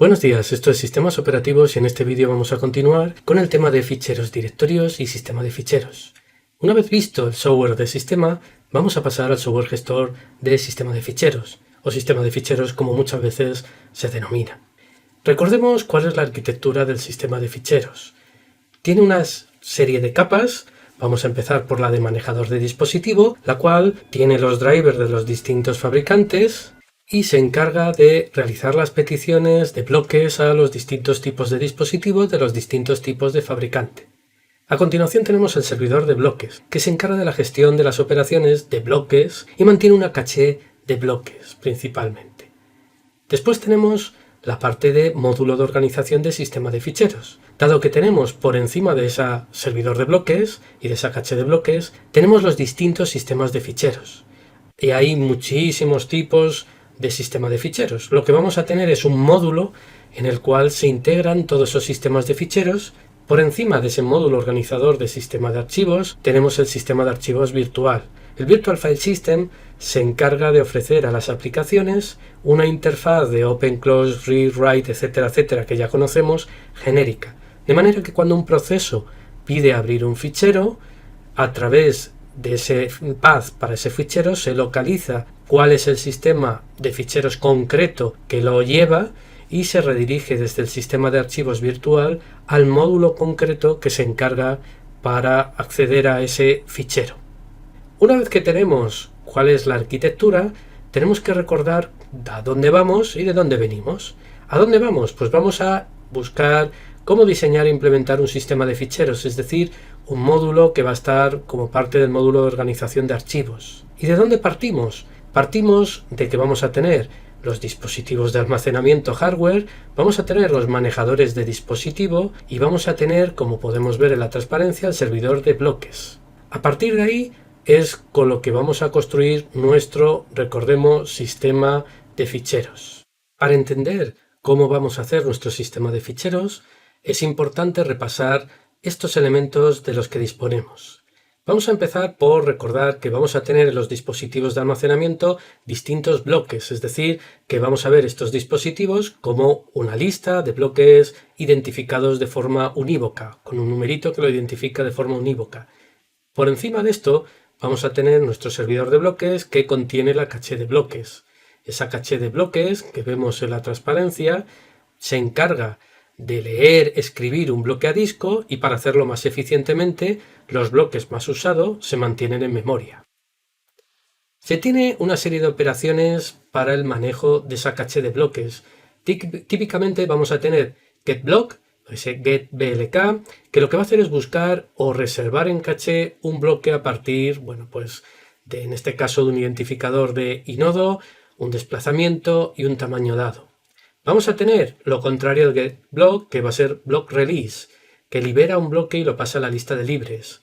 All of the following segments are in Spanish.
Buenos días, esto es Sistemas Operativos y en este vídeo vamos a continuar con el tema de ficheros, directorios y sistema de ficheros. Una vez visto el software de sistema, vamos a pasar al software gestor de sistema de ficheros, o sistema de ficheros como muchas veces se denomina. Recordemos cuál es la arquitectura del sistema de ficheros. Tiene una serie de capas. Vamos a empezar por la de manejador de dispositivo, la cual tiene los drivers de los distintos fabricantes y se encarga de realizar las peticiones de bloques a los distintos tipos de dispositivos de los distintos tipos de fabricante. A continuación tenemos el servidor de bloques, que se encarga de la gestión de las operaciones de bloques y mantiene una caché de bloques principalmente. Después tenemos la parte de módulo de organización de sistema de ficheros. Dado que tenemos por encima de ese servidor de bloques y de esa caché de bloques, tenemos los distintos sistemas de ficheros. Y hay muchísimos tipos de sistema de ficheros. Lo que vamos a tener es un módulo en el cual se integran todos esos sistemas de ficheros. Por encima de ese módulo organizador de sistema de archivos tenemos el sistema de archivos virtual. El Virtual File System se encarga de ofrecer a las aplicaciones una interfaz de Open, Close, Read, Write, etcétera, etcétera, que ya conocemos, genérica. De manera que cuando un proceso pide abrir un fichero, a través de ese path para ese fichero se localiza cuál es el sistema de ficheros concreto que lo lleva y se redirige desde el sistema de archivos virtual al módulo concreto que se encarga para acceder a ese fichero. Una vez que tenemos cuál es la arquitectura, tenemos que recordar a dónde vamos y de dónde venimos. ¿A dónde vamos? Pues vamos a buscar cómo diseñar e implementar un sistema de ficheros, es decir, un módulo que va a estar como parte del módulo de organización de archivos. ¿Y de dónde partimos? Partimos de que vamos a tener los dispositivos de almacenamiento hardware, vamos a tener los manejadores de dispositivo y vamos a tener, como podemos ver en la transparencia, el servidor de bloques. A partir de ahí es con lo que vamos a construir nuestro, recordemos, sistema de ficheros. Para entender cómo vamos a hacer nuestro sistema de ficheros, es importante repasar estos elementos de los que disponemos. Vamos a empezar por recordar que vamos a tener en los dispositivos de almacenamiento distintos bloques, es decir, que vamos a ver estos dispositivos como una lista de bloques identificados de forma unívoca, con un numerito que lo identifica de forma unívoca. Por encima de esto vamos a tener nuestro servidor de bloques que contiene la caché de bloques. Esa caché de bloques que vemos en la transparencia se encarga de leer, escribir un bloque a disco y para hacerlo más eficientemente, los bloques más usados se mantienen en memoria. Se tiene una serie de operaciones para el manejo de esa caché de bloques. Típicamente vamos a tener getBlock, ese getBLK, que lo que va a hacer es buscar o reservar en caché un bloque a partir, en este caso de un identificador de inodo, un desplazamiento y un tamaño dado. Vamos a tener lo contrario del getBlock, que va a ser blockRelease, que libera un bloque y lo pasa a la lista de libres.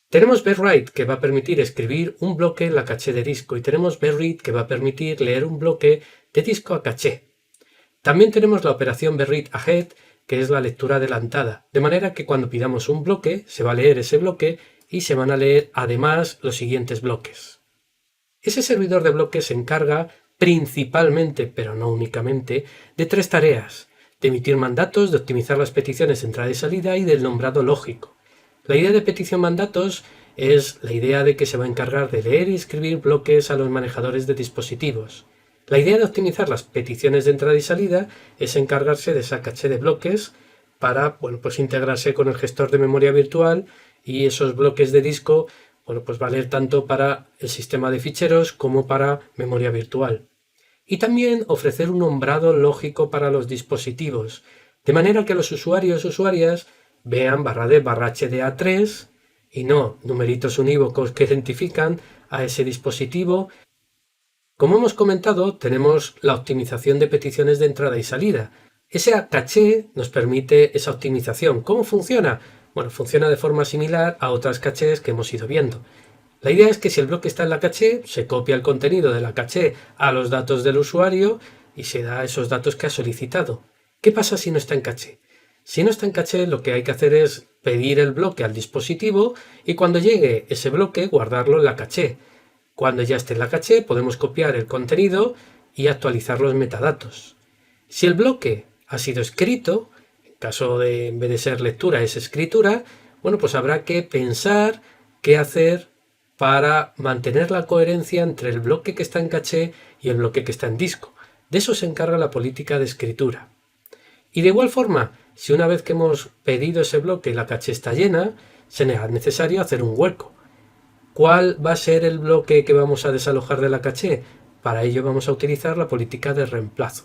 Tenemos bwrite, que va a permitir escribir un bloque en la caché de disco, y tenemos bread, que va a permitir leer un bloque de disco a caché. También tenemos la operación bread_ahead, que es la lectura adelantada, de manera que cuando pidamos un bloque, se va a leer ese bloque y se van a leer además los siguientes bloques. Ese servidor de bloques se encarga principalmente, pero no únicamente, de tres tareas: de emitir mandatos, de optimizar las peticiones de entrada y salida y del nombrado lógico. La idea de petición mandatos es la idea de que se va a encargar de leer y escribir bloques a los manejadores de dispositivos. La idea de optimizar las peticiones de entrada y salida es encargarse de esa caché de bloques para integrarse con el gestor de memoria virtual, y esos bloques de disco valer tanto para el sistema de ficheros como para memoria virtual. Y también ofrecer un nombrado lógico para los dispositivos, de manera que los usuarios o usuarias vean /d/HDA3 y no numeritos unívocos que identifican a ese dispositivo. Como hemos comentado, tenemos la optimización de peticiones de entrada y salida. Esa caché nos permite esa optimización. ¿Cómo funciona? Bueno, funciona de forma similar a otras cachés que hemos ido viendo. La idea es que si el bloque está en la caché, se copia el contenido de la caché a los datos del usuario y se da esos datos que ha solicitado. ¿Qué pasa si no está en caché? Si no está en caché, lo que hay que hacer es pedir el bloque al dispositivo y cuando llegue ese bloque guardarlo en la caché. Cuando ya esté en la caché, podemos copiar el contenido y actualizar los metadatos. Si el bloque ha sido escrito, en caso de en vez de ser lectura es escritura, bueno, pues habrá que pensar qué hacer para mantener la coherencia entre el bloque que está en caché y el bloque que está en disco. De eso se encarga la política de escritura. Y de igual forma, si una vez que hemos pedido ese bloque y la caché está llena, será necesario hacer un hueco. ¿Cuál va a ser el bloque que vamos a desalojar de la caché? Para ello vamos a utilizar la política de reemplazo.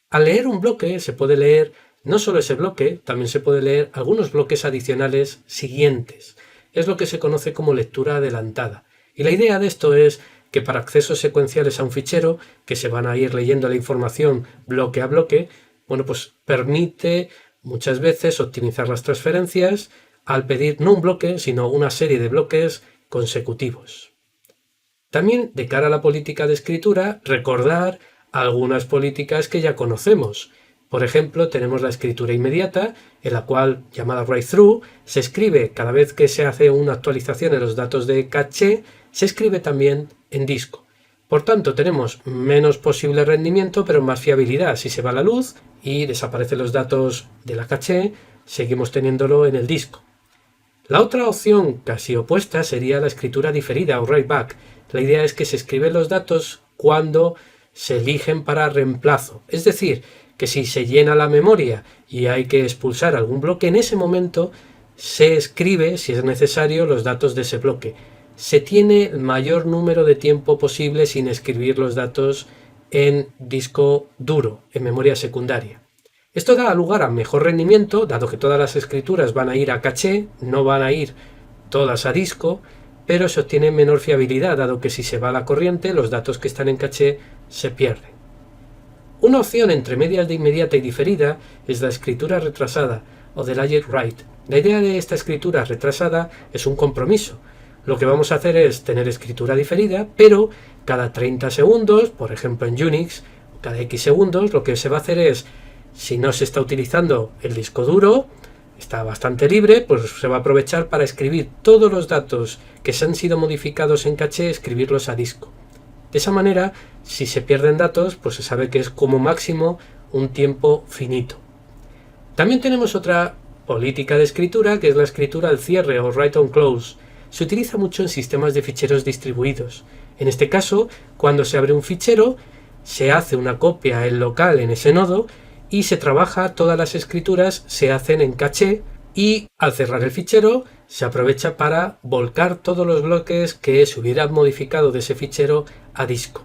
Al leer un bloque se puede leer no solo ese bloque, también se puede leer algunos bloques adicionales siguientes. Es lo que se conoce como lectura adelantada. Y la idea de esto es que para accesos secuenciales a un fichero, que se van a ir leyendo la información bloque a bloque, bueno, pues permite muchas veces optimizar las transferencias al pedir no un bloque, sino una serie de bloques consecutivos. También, de cara a la política de escritura, recordar algunas políticas que ya conocemos. Por ejemplo, tenemos la escritura inmediata, en la cual, llamada write-through, se escribe cada vez que se hace una actualización en los datos de caché, se escribe también en disco. Por tanto, tenemos menos posible rendimiento, pero más fiabilidad. Si se va la luz y desaparecen los datos de la caché, seguimos teniéndolo en el disco. La otra opción casi opuesta sería la escritura diferida o write back. La idea es que se escriben los datos cuando se eligen para reemplazo. Es decir, que si se llena la memoria y hay que expulsar algún bloque, en ese momento se escribe, si es necesario, los datos de ese bloque. Se tiene el mayor número de tiempo posible sin escribir los datos en disco duro, en memoria secundaria. Esto da lugar a mejor rendimiento, dado que todas las escrituras van a ir a caché, no van a ir todas a disco, pero se obtiene menor fiabilidad, dado que si se va la corriente, los datos que están en caché se pierden. Una opción entre medias de inmediata y diferida es la escritura retrasada o delayed write. La idea de esta escritura retrasada es un compromiso. Lo que vamos a hacer es tener escritura diferida, pero cada 30 segundos, por ejemplo en Unix, cada X segundos, lo que se va a hacer es, si no se está utilizando el disco duro, está bastante libre, pues se va a aprovechar para escribir todos los datos que se han sido modificados en caché, escribirlos a disco. De esa manera, si se pierden datos, pues se sabe que es como máximo un tiempo finito. También tenemos otra política de escritura, que es la escritura al cierre o write on close. Se utiliza mucho en sistemas de ficheros distribuidos. En este caso, cuando se abre un fichero, se hace una copia en local en ese nodo y se trabaja, todas las escrituras se hacen en caché y al cerrar el fichero se aprovecha para volcar todos los bloques que se hubieran modificado de ese fichero a disco.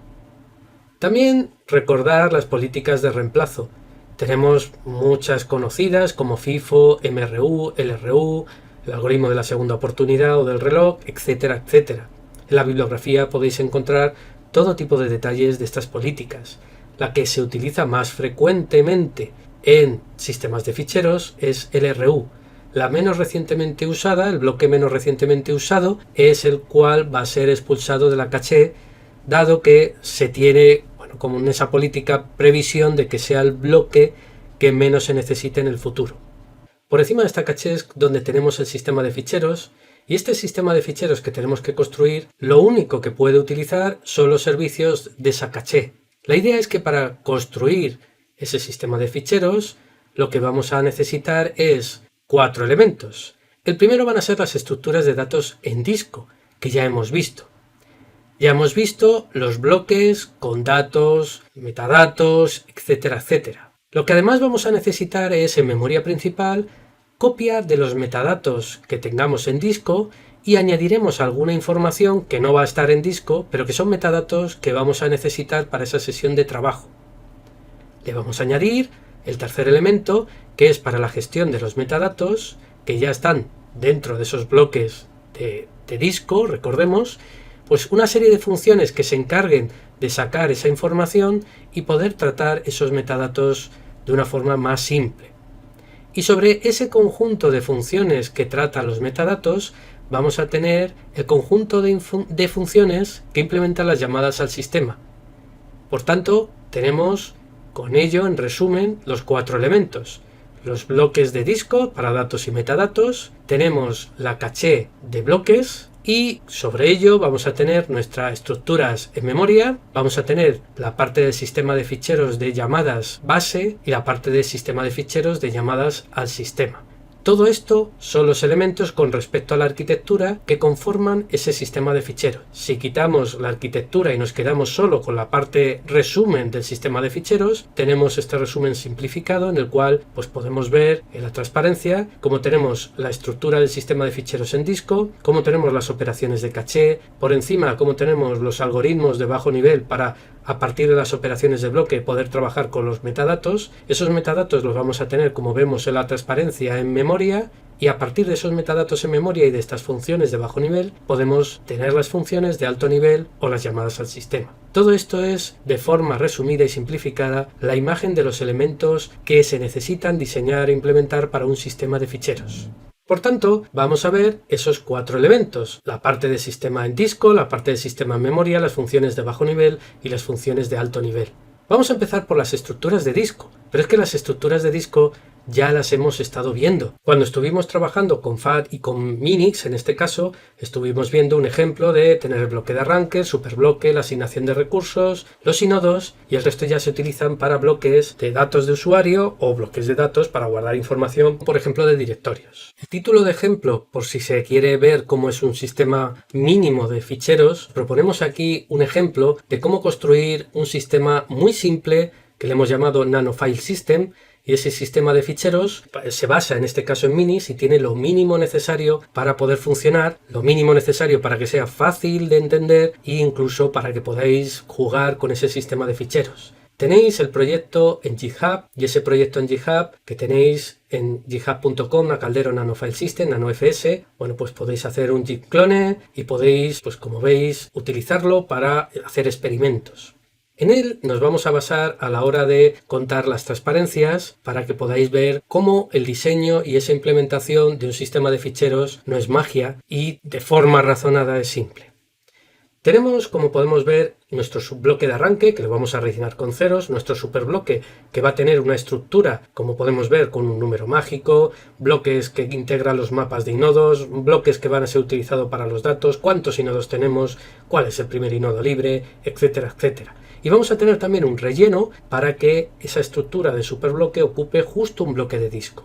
También recordar las políticas de reemplazo. Tenemos muchas conocidas como FIFO, MRU, LRU, el algoritmo de la segunda oportunidad o del reloj, etcétera, etcétera. En la bibliografía podéis encontrar todo tipo de detalles de estas políticas. La que se utiliza más frecuentemente en sistemas de ficheros es LRU. La menos recientemente usada, el bloque menos recientemente usado, es el cual va a ser expulsado de la caché, dado que se tiene, como en esa política, previsión de que sea el bloque que menos se necesite en el futuro. Por encima de esta caché es donde tenemos el sistema de ficheros, y este sistema de ficheros que tenemos que construir, lo único que puede utilizar son los servicios de esa caché. La idea es que para construir ese sistema de ficheros, lo que vamos a necesitar es 4 elementos. El primero van a ser las estructuras de datos en disco, que ya hemos visto. Ya hemos visto los bloques con datos, metadatos, etcétera, etcétera. Lo que además vamos a necesitar es en memoria principal copia de los metadatos que tengamos en disco y añadiremos alguna información que no va a estar en disco, pero que son metadatos que vamos a necesitar para esa sesión de trabajo. Le vamos a añadir el tercer elemento, que es para la gestión de los metadatos, que ya están dentro de esos bloques de disco, recordemos, pues una serie de funciones que se encarguen de sacar esa información y poder tratar esos metadatos de una forma más simple. Y sobre ese conjunto de funciones que trata los metadatos, vamos a tener el conjunto de funciones que implementan las llamadas al sistema. Por tanto, tenemos con ello, en resumen, los 4 elementos. Los bloques de disco para datos y metadatos, tenemos la caché de bloques, y sobre ello vamos a tener nuestras estructuras en memoria, vamos a tener la parte del sistema de ficheros de llamadas base y la parte del sistema de ficheros de llamadas al sistema. Todo esto son los elementos con respecto a la arquitectura que conforman ese sistema de ficheros. Si quitamos la arquitectura y nos quedamos solo con la parte resumen del sistema de ficheros, tenemos este resumen simplificado en el cual pues podemos ver en la transparencia cómo tenemos la estructura del sistema de ficheros en disco, cómo tenemos las operaciones de caché, por encima cómo tenemos los algoritmos de bajo nivel para a partir de las operaciones de bloque poder trabajar con los metadatos. Esos metadatos los vamos a tener, como vemos en la transparencia, en memoria, y a partir de esos metadatos en memoria y de estas funciones de bajo nivel podemos tener las funciones de alto nivel o las llamadas al sistema. Todo esto es, de forma resumida y simplificada, la imagen de los elementos que se necesitan diseñar e implementar para un sistema de ficheros. Por tanto, vamos a ver esos 4 elementos: la parte del sistema en disco, la parte del sistema en memoria, las funciones de bajo nivel y las funciones de alto nivel. Vamos a empezar por las estructuras de disco, pero es que las estructuras de disco ya las hemos estado viendo. Cuando estuvimos trabajando con FAT y con Minix, en este caso, estuvimos viendo un ejemplo de tener el bloque de arranque, el superbloque, la asignación de recursos, los inodos, y el resto ya se utilizan para bloques de datos de usuario o bloques de datos para guardar información, por ejemplo, de directorios. El título de ejemplo, por si se quiere ver cómo es un sistema mínimo de ficheros, proponemos aquí un ejemplo de cómo construir un sistema muy simple que le hemos llamado Nanofile System. Y ese sistema de ficheros se basa en este caso en Minix y tiene lo mínimo necesario para poder funcionar, lo mínimo necesario para que sea fácil de entender e incluso para que podáis jugar con ese sistema de ficheros. Tenéis el proyecto en GitHub y ese proyecto en GitHub que tenéis en github.com, a Caldero Nanofile System, NanoFS, bueno, pues podéis hacer un git clone y podéis, pues como veis, utilizarlo para hacer experimentos. En él nos vamos a basar a la hora de contar las transparencias para que podáis ver cómo el diseño y esa implementación de un sistema de ficheros no es magia y de forma razonada es simple. Tenemos, como podemos ver, nuestro subbloque de arranque, que lo vamos a rellenar con ceros, nuestro superbloque, que va a tener una estructura, como podemos ver, con un número mágico, bloques que integran los mapas de inodos, bloques que van a ser utilizados para los datos, cuántos inodos tenemos, cuál es el primer inodo libre, etcétera, etcétera. Y vamos a tener también un relleno para que esa estructura de superbloque ocupe justo un bloque de disco.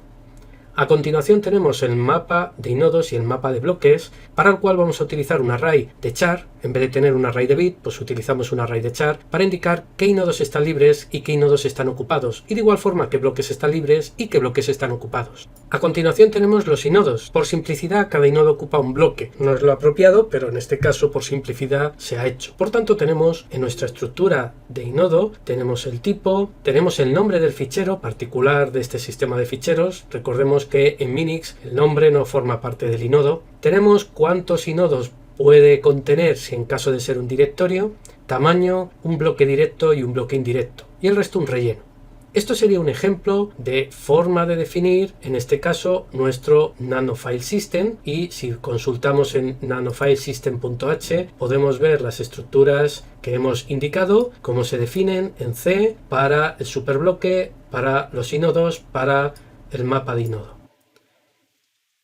A continuación tenemos el mapa de inodos y el mapa de bloques, para el cual vamos a utilizar un array de char. En vez de tener un array de bit, pues utilizamos un array de char para indicar qué inodos están libres y qué inodos están ocupados, y de igual forma qué bloques están libres y qué bloques están ocupados. A continuación tenemos los inodos. Por simplicidad, cada inodo ocupa un bloque. No es lo apropiado, pero en este caso por simplicidad se ha hecho. Por tanto, tenemos en nuestra estructura de inodo, tenemos el tipo, tenemos el nombre del fichero particular de este sistema de ficheros. Recordemos que en Minix el nombre no forma parte del inodo. Tenemos cuántos inodos puede contener si en caso de ser un directorio, tamaño, un bloque directo y un bloque indirecto, y el resto un relleno. Esto sería un ejemplo de forma de definir, en este caso, nuestro Nanofile System, y si consultamos en nanofilesystem.h podemos ver las estructuras que hemos indicado, cómo se definen en C para el superbloque, para los inodos, para el mapa de inodo.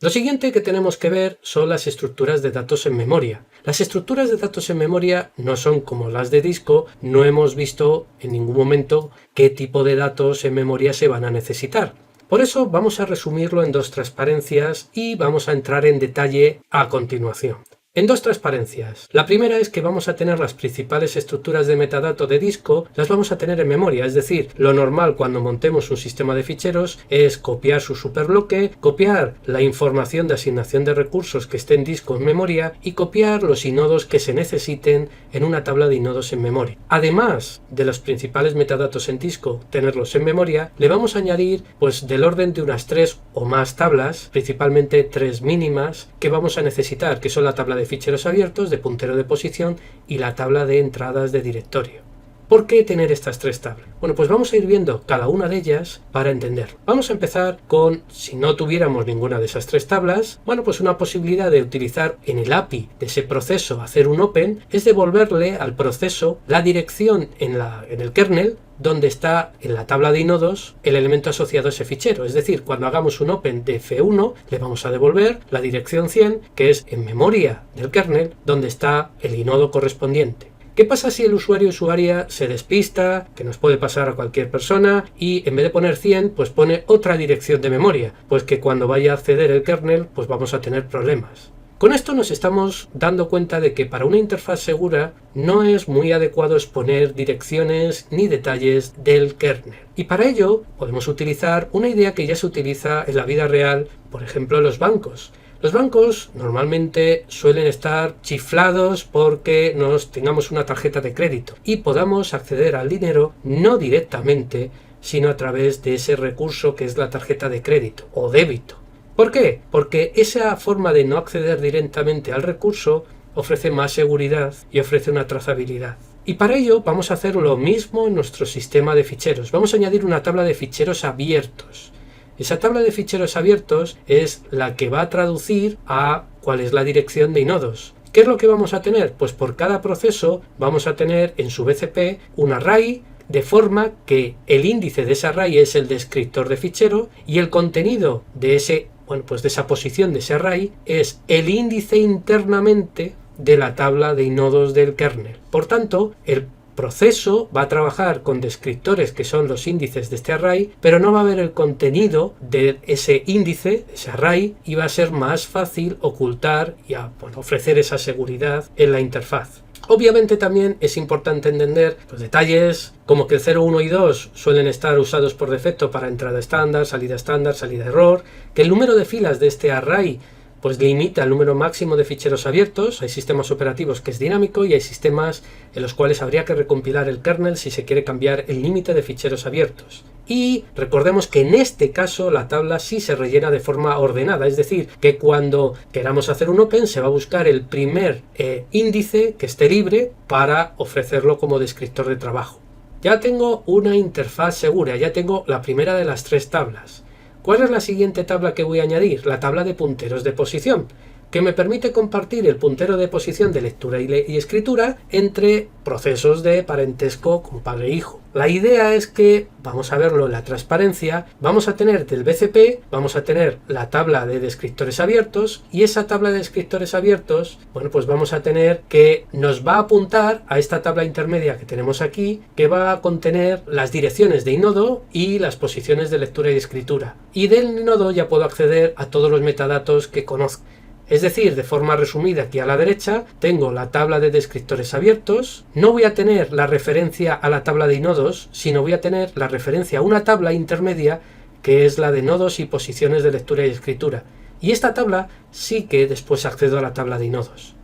Lo siguiente que tenemos que ver son las estructuras de datos en memoria. Las estructuras de datos en memoria no son como las de disco, no hemos visto en ningún momento qué tipo de datos en memoria se van a necesitar. Por eso vamos a resumirlo en 2 transparencias y vamos a entrar en detalle a continuación. En 2 transparencias. La primera es que vamos a tener las principales estructuras de metadato de disco, las vamos a tener en memoria, es decir, lo normal cuando montemos un sistema de ficheros es copiar su superbloque, copiar la información de asignación de recursos que esté en disco en memoria y copiar los inodos que se necesiten en una tabla de inodos en memoria. Además de los principales metadatos en disco, tenerlos en memoria, le vamos a añadir pues del orden de unas 3 o más tablas, principalmente 3 mínimas, que vamos a necesitar, que son la tabla de ficheros abiertos, de puntero de posición y la tabla de entradas de directorio. ¿Por qué tener estas tres tablas? Bueno, pues vamos a ir viendo cada una de ellas para entenderlo. Vamos a empezar con, si no tuviéramos ninguna de esas tres tablas, bueno, pues una posibilidad de utilizar en el API de ese proceso hacer un open es devolverle al proceso la dirección en el kernel donde está en la tabla de inodos el elemento asociado a ese fichero. Es decir, cuando hagamos un open de F1 le vamos a devolver la dirección 100, que es en memoria del kernel donde está el inodo correspondiente. ¿Qué pasa si el usuario o usuaria se despista, que nos puede pasar a cualquier persona, y en vez de poner 100, pues pone otra dirección de memoria? Pues que cuando vaya a acceder el kernel, pues vamos a tener problemas. Con esto nos estamos dando cuenta de que para una interfaz segura no es muy adecuado exponer direcciones ni detalles del kernel. Y para ello podemos utilizar una idea que ya se utiliza en la vida real, por ejemplo en los bancos. Los bancos normalmente suelen estar chiflados porque nos tengamos una tarjeta de crédito y podamos acceder al dinero no directamente, sino a través de ese recurso que es la tarjeta de crédito o débito. ¿Por qué? Porque esa forma de no acceder directamente al recurso ofrece más seguridad y ofrece una trazabilidad. Y para ello vamos a hacer lo mismo en nuestro sistema de ficheros. Vamos a añadir una tabla de ficheros abiertos. Esa tabla de ficheros abiertos es la que va a traducir a cuál es la dirección de inodos. ¿Qué es lo que vamos a tener? Pues por cada proceso vamos a tener en su BCP un array, de forma que el índice de ese array es el descriptor de fichero y el contenido de de esa posición de ese array es el índice internamente de la tabla de inodos del kernel. Por tanto, el proceso va a trabajar con descriptores que son los índices de este array, pero no va a ver el contenido de ese índice, ese array, y va a ser más fácil ocultar y ofrecer esa seguridad en la interfaz. Obviamente también es importante entender los detalles como que el 0, 1 y 2 suelen estar usados por defecto para entrada estándar, salida error, que el número de filas de este array pues limita el número máximo de ficheros abiertos. Hay sistemas operativos que es dinámico y hay sistemas en los cuales habría que recompilar el kernel si se quiere cambiar el límite de ficheros abiertos. Y recordemos que en este caso la tabla sí se rellena de forma ordenada, es decir, que cuando queramos hacer un open se va a buscar el primer índice que esté libre para ofrecerlo como descriptor de trabajo. Ya tengo una interfaz segura, ya tengo la primera de las tres tablas. ¿Cuál es la siguiente tabla que voy a añadir? La tabla de punteros de posición, que me permite compartir el puntero de posición de lectura y escritura entre procesos de parentesco con padre e hijo. La idea es que, vamos a verlo en la transparencia, vamos a tener del BCP, vamos a tener la tabla de descriptores abiertos y esa tabla de descriptores abiertos, bueno, pues vamos a tener que nos va a apuntar a esta tabla intermedia que tenemos aquí, que va a contener las direcciones de inodo y las posiciones de lectura y escritura. Y del inodo ya puedo acceder a todos los metadatos que conozco. Es decir, de forma resumida, aquí a la derecha tengo la tabla de descriptores abiertos. No voy a tener la referencia a la tabla de inodos, sino voy a tener la referencia a una tabla intermedia que es la de nodos y posiciones de lectura y escritura. Y esta tabla sí que después accedo a la tabla de inodos.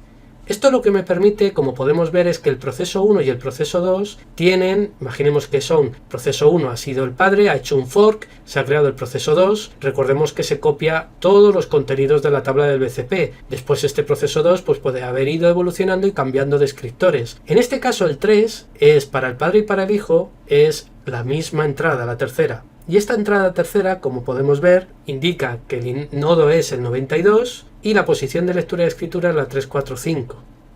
Esto lo que me permite, como podemos ver, es que el proceso 1 y el proceso 2 tienen, imaginemos que son, proceso 1 ha sido el padre, ha hecho un fork, se ha creado el proceso 2, recordemos que se copia todos los contenidos de la tabla del BCP. Después este proceso 2 pues puede haber ido evolucionando y cambiando descriptores. En este caso el 3 es para el padre y para el hijo, es la misma entrada, la tercera. Y esta entrada tercera, como podemos ver, indica que el nodo es el 92 y la posición de lectura y escritura es la 345.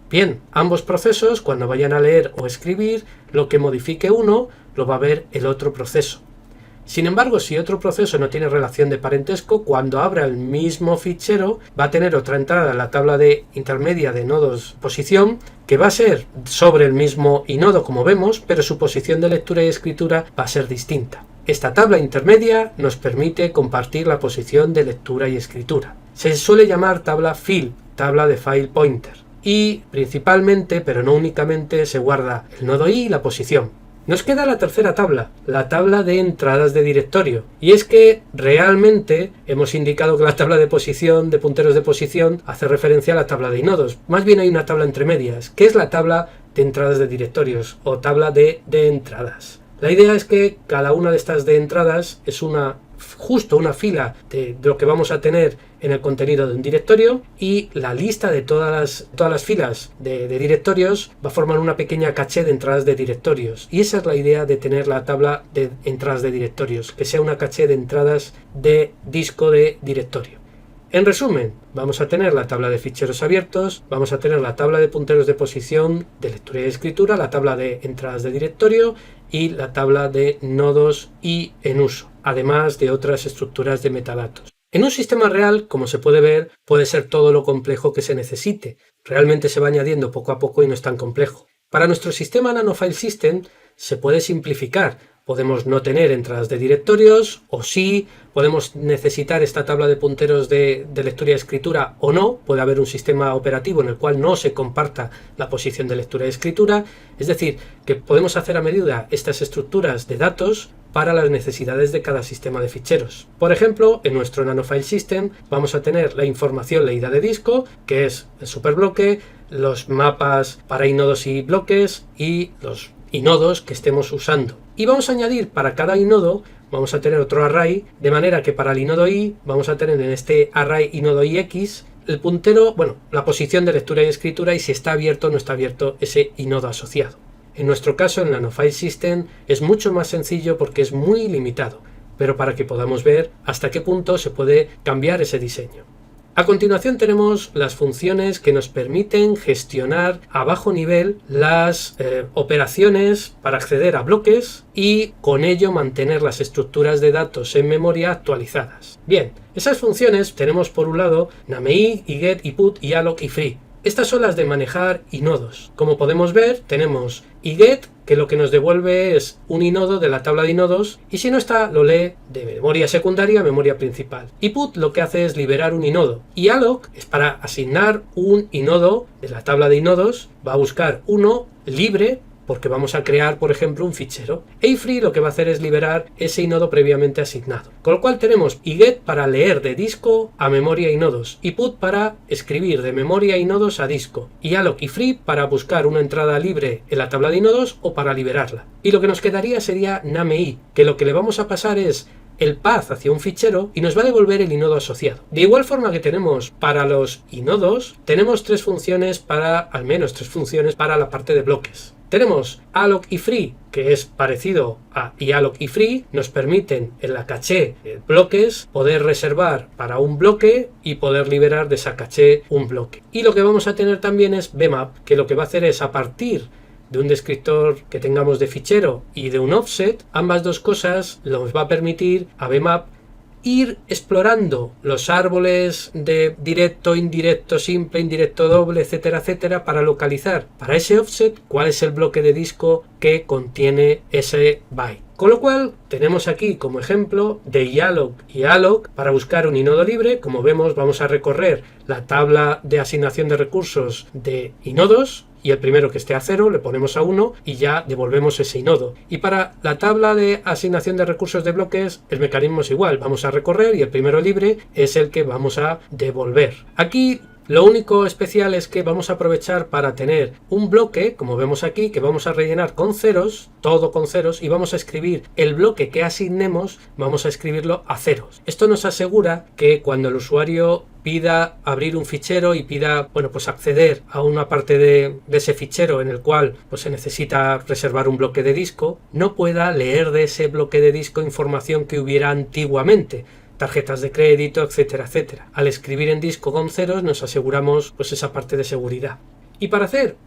Bien, ambos procesos, cuando vayan a leer o escribir, lo que modifique uno, lo va a ver el otro proceso. Sin embargo, si otro proceso no tiene relación de parentesco, cuando abra el mismo fichero, va a tener otra entrada en la tabla de intermedia de nodos posición, que va a ser sobre el mismo inodo como vemos, pero su posición de lectura y escritura va a ser distinta. Esta tabla intermedia nos permite compartir la posición de lectura y escritura. Se suele llamar tabla file, tabla de file pointer. Y principalmente, pero no únicamente, se guarda el nodo i y la posición. Nos queda la tercera tabla, la tabla de entradas de directorio. Y es que realmente hemos indicado que la tabla de posición, de punteros de posición, hace referencia a la tabla de inodos. Más bien hay una tabla entre medias, que es la tabla de entradas de directorios o tabla de entradas. La idea es que cada una de estas de entradas es justo una fila de lo que vamos a tener en el contenido de un directorio, y la lista de todas las filas de directorios va a formar una pequeña caché de entradas de directorios, y esa es la idea de tener la tabla de entradas de directorios, que sea una caché de entradas de disco de directorio. En resumen, vamos a tener la tabla de ficheros abiertos, vamos a tener la tabla de punteros de posición, de lectura y de escritura, la tabla de entradas de directorio y la tabla de nodos y en uso, además de otras estructuras de metadatos. En un sistema real, como se puede ver, puede ser todo lo complejo que se necesite. Realmente se va añadiendo poco a poco y no es tan complejo. Para nuestro sistema Nano-File System se puede simplificar. Podemos no tener entradas de directorios, o sí, podemos necesitar esta tabla de punteros de lectura y escritura o no. Puede haber un sistema operativo en el cual no se comparta la posición de lectura y escritura. Es decir, que podemos hacer a medida estas estructuras de datos para las necesidades de cada sistema de ficheros. Por ejemplo, en nuestro Nano-File System vamos a tener la información leída de disco, que es el superbloque, los mapas para inodos y bloques y los inodos que estemos usando. Y vamos a añadir para cada inodo, vamos a tener otro array, de manera que para el inodo i vamos a tener en este array inodo ix el puntero, bueno, la posición de lectura y escritura, y si está abierto o no está abierto ese inodo asociado. En nuestro caso, en Nano-File System, es mucho más sencillo porque es muy limitado, pero para que podamos ver hasta qué punto se puede cambiar ese diseño. A continuación tenemos las funciones que nos permiten gestionar a bajo nivel las operaciones para acceder a bloques y con ello mantener las estructuras de datos en memoria actualizadas. Bien, esas funciones tenemos por un lado NameI, iGet, iPut, iAlloc y Free. Estas son las de manejar inodos. Como podemos ver, tenemos iGet, que lo que nos devuelve es un inodo de la tabla de inodos, y si no está, lo lee de memoria secundaria a memoria principal. iPut lo que hace es liberar un inodo. iAlloc es para asignar un inodo de la tabla de inodos, va a buscar uno libre, porque vamos a crear, por ejemplo, un fichero. iFree lo que va a hacer es liberar ese inodo previamente asignado. Con lo cual tenemos iGet para leer de disco a memoria y nodos, iPut para escribir de memoria y nodos a disco, y iAlloc y Free para buscar una entrada libre en la tabla de inodos o para liberarla. Y lo que nos quedaría sería NameI, que lo que le vamos a pasar es el path hacia un fichero y nos va a devolver el inodo asociado. De igual forma que tenemos para los inodos, tenemos al menos tres funciones para la parte de bloques. Tenemos alloc y free, que es parecido a iAlloc y free, nos permiten en la caché de bloques poder reservar para un bloque y poder liberar de esa caché un bloque. Y lo que vamos a tener también es bmap, que lo que va a hacer es, a partir de un descriptor que tengamos de fichero y de un offset, ambas dos cosas nos va a permitir a bmap ir explorando los árboles de directo, indirecto, simple, indirecto, doble, etcétera, etcétera, para localizar para ese offset cuál es el bloque de disco que contiene ese byte. Con lo cual tenemos aquí como ejemplo de iAlloc y alloc para buscar un inodo libre. Como vemos, vamos a recorrer la tabla de asignación de recursos de inodos, y el primero que esté a 0 le ponemos a 1 y ya devolvemos ese inodo. Y para la tabla de asignación de recursos de bloques el mecanismo es igual, vamos a recorrer y el primero libre es el que vamos a devolver. Aquí lo único especial es que vamos a aprovechar para tener un bloque, como vemos aquí, que vamos a rellenar con ceros, todo con ceros, y vamos a escribir el bloque que asignemos, vamos a escribirlo a ceros. Esto nos asegura que cuando el usuario pida abrir un fichero y pida, bueno, pues acceder a una parte de ese fichero en el cual pues se necesita reservar un bloque de disco, no pueda leer de ese bloque de disco información que hubiera antiguamente, tarjetas de crédito, etcétera, etcétera. Al escribir en disco con ceros nos aseguramos pues esa parte de seguridad. Y para hacer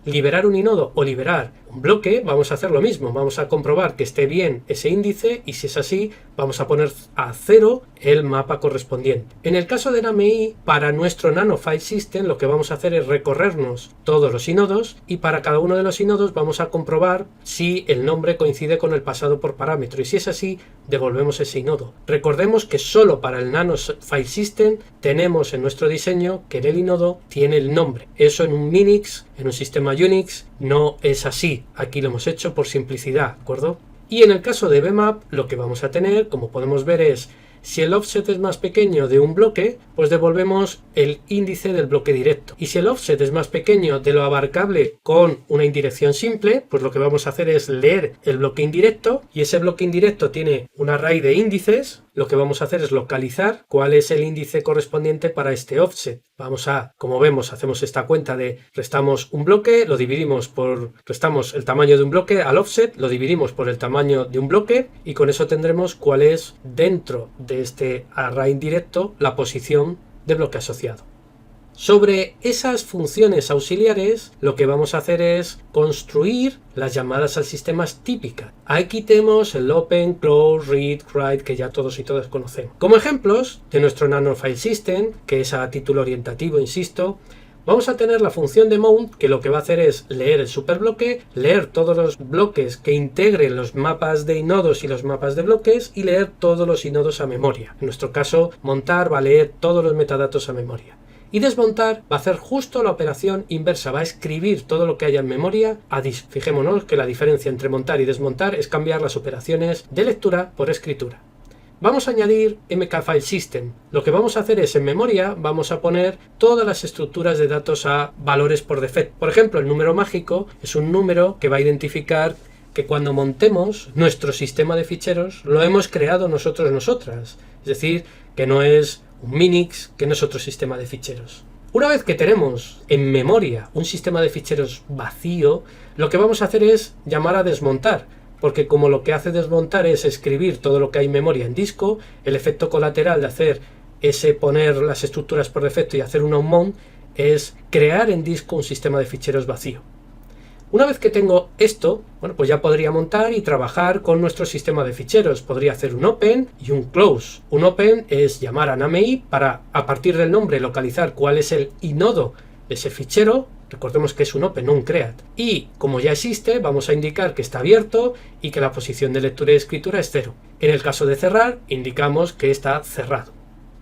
liberar un inodo o liberar un bloque, vamos a hacer lo mismo. Vamos a comprobar que esté bien ese índice, y si es así, vamos a poner a 0 el mapa correspondiente. En el caso de NameI, para nuestro Nano-File System, lo que vamos a hacer es recorrernos todos los inodos, y para cada uno de los inodos vamos a comprobar si el nombre coincide con el pasado por parámetro, y si es así, devolvemos ese inodo. Recordemos que solo para el Nano-File System tenemos en nuestro diseño que en el inodo tiene el nombre. Eso en un Minix, en un sistema Unix, no es así. Aquí lo hemos hecho por simplicidad, ¿de acuerdo? Y en el caso de bmap, lo que vamos a tener, como podemos ver, es Si el offset es más pequeño de un bloque, pues devolvemos el índice del bloque directo. Y si el offset es más pequeño de lo abarcable con una indirección simple, pues lo que vamos a hacer es leer el bloque indirecto, y ese bloque indirecto tiene un array de índices. Lo que vamos a hacer es localizar cuál es el índice correspondiente para este offset. Vamos a, como vemos, hacemos esta cuenta de restamos un bloque, lo dividimos por, restamos el tamaño de un bloque al offset, lo dividimos por el tamaño de un bloque, y con eso tendremos cuál es dentro de este array indirecto la posición de bloque asociado. Sobre esas funciones auxiliares, lo que vamos a hacer es construir las llamadas al sistema típicas. Aquí tenemos el open, close, read, write, que ya todos y todas conocemos. Como ejemplos de nuestro Nano File System, que es a título orientativo, insisto, vamos a tener la función de mount, que lo que va a hacer es leer el superbloque, leer todos los bloques que integren los mapas de inodos y los mapas de bloques, y leer todos los inodos a memoria. En nuestro caso, montar va a leer todos los metadatos a memoria. Y desmontar va a hacer justo la operación inversa, va a escribir todo lo que haya en memoria a disk. Fijémonos que la diferencia entre montar y desmontar es cambiar las operaciones de lectura por escritura. Vamos a añadir MKFile System. Lo que vamos a hacer es, en memoria, vamos a poner todas las estructuras de datos a valores por defecto. Por ejemplo, el número mágico es un número que va a identificar que cuando montemos nuestro sistema de ficheros lo hemos creado nosotras. Es decir, que no es un Minix, que no es otro sistema de ficheros. Una vez que tenemos en memoria un sistema de ficheros vacío, lo que vamos a hacer es llamar a desmontar, porque como lo que hace desmontar es escribir todo lo que hay en memoria en disco, el efecto colateral de hacer ese poner las estructuras por defecto y hacer un unmount es crear en disco un sistema de ficheros vacío. Una vez que tengo esto, bueno, pues ya podría montar y trabajar con nuestro sistema de ficheros. Podría hacer un open y un close. Un open es llamar a NameI para, a partir del nombre, localizar cuál es el inodo de ese fichero. Recordemos que es un open, no un create. Y como ya existe, vamos a indicar que está abierto y que la posición de lectura y escritura es 0. En el caso de cerrar, indicamos que está cerrado.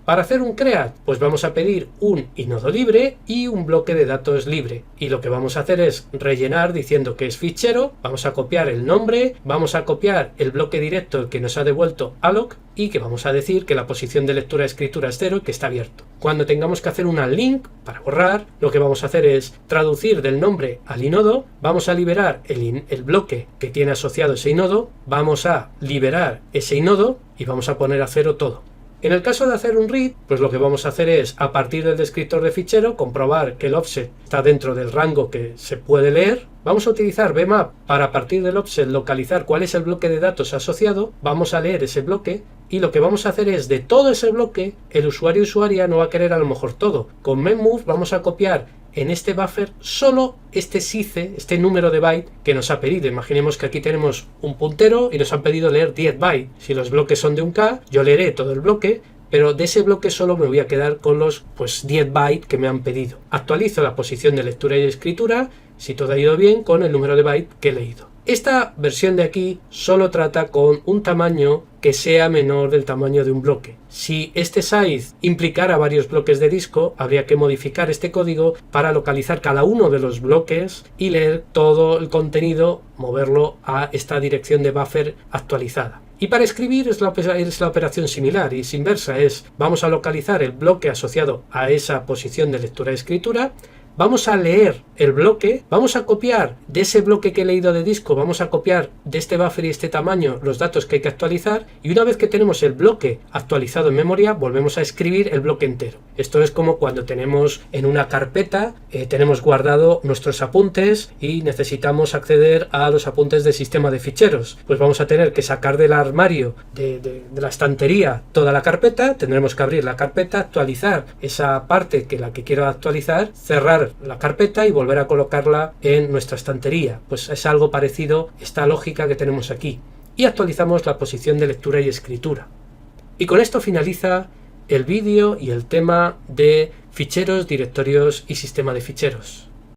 Para hacer un create, pues vamos a pedir un inodo libre y un bloque de datos libre. Y lo que vamos a hacer es rellenar diciendo que es fichero, vamos a copiar el nombre, vamos a copiar el bloque directo que nos ha devuelto alloc y que vamos a decir que la posición de lectura escritura es 0 y que está abierto. Cuando tengamos que hacer una link para borrar, lo que vamos a hacer es traducir del nombre al inodo, vamos a liberar el bloque que tiene asociado ese inodo, vamos a liberar ese inodo y vamos a poner a 0 todo. En el caso de hacer un read, pues lo que vamos a hacer es, a partir del descriptor de fichero, comprobar que el offset está dentro del rango que se puede leer. Vamos a utilizar bmap para, a partir del offset, localizar cuál es el bloque de datos asociado. Vamos a leer ese bloque y lo que vamos a hacer es, de todo ese bloque, el usuario o usuaria no va a querer a lo mejor todo. Con memMove vamos a copiar en este buffer solo este SICE, este número de byte que nos ha pedido. Imaginemos que aquí tenemos un puntero y nos han pedido leer 10 bytes. Si los bloques son de 1K, yo leeré todo el bloque, pero de ese bloque solo me voy a quedar con los 10 bytes que me han pedido. Actualizo la posición de lectura y escritura, si todo ha ido bien, con el número de bytes que he leído. Esta versión de aquí solo trata con un tamaño que sea menor del tamaño de un bloque. Si este size implicara varios bloques de disco, habría que modificar este código para localizar cada uno de los bloques y leer todo el contenido, moverlo a esta dirección de buffer actualizada. Y para escribir es la operación similar, y es inversa, vamos a localizar el bloque asociado a esa posición de lectura y escritura, vamos a leer el bloque, vamos a copiar de ese bloque que he leído de disco, vamos a copiar de este buffer y este tamaño los datos que hay que actualizar, y una vez que tenemos el bloque actualizado en memoria, volvemos a escribir el bloque entero. Esto es como cuando tenemos en una carpeta, tenemos guardado nuestros apuntes y necesitamos acceder a los apuntes del sistema de ficheros. Pues vamos a tener que sacar del armario, de la estantería, toda la carpeta, tendremos que abrir la carpeta, actualizar esa parte la que quiero actualizar, cerrar la carpeta y volver a colocarla en nuestra estantería. Pues es algo parecido esta lógica que tenemos aquí. Y actualizamos la posición de lectura y escritura. Y con esto finaliza el vídeo y el tema de ficheros, directorios y sistema de ficheros.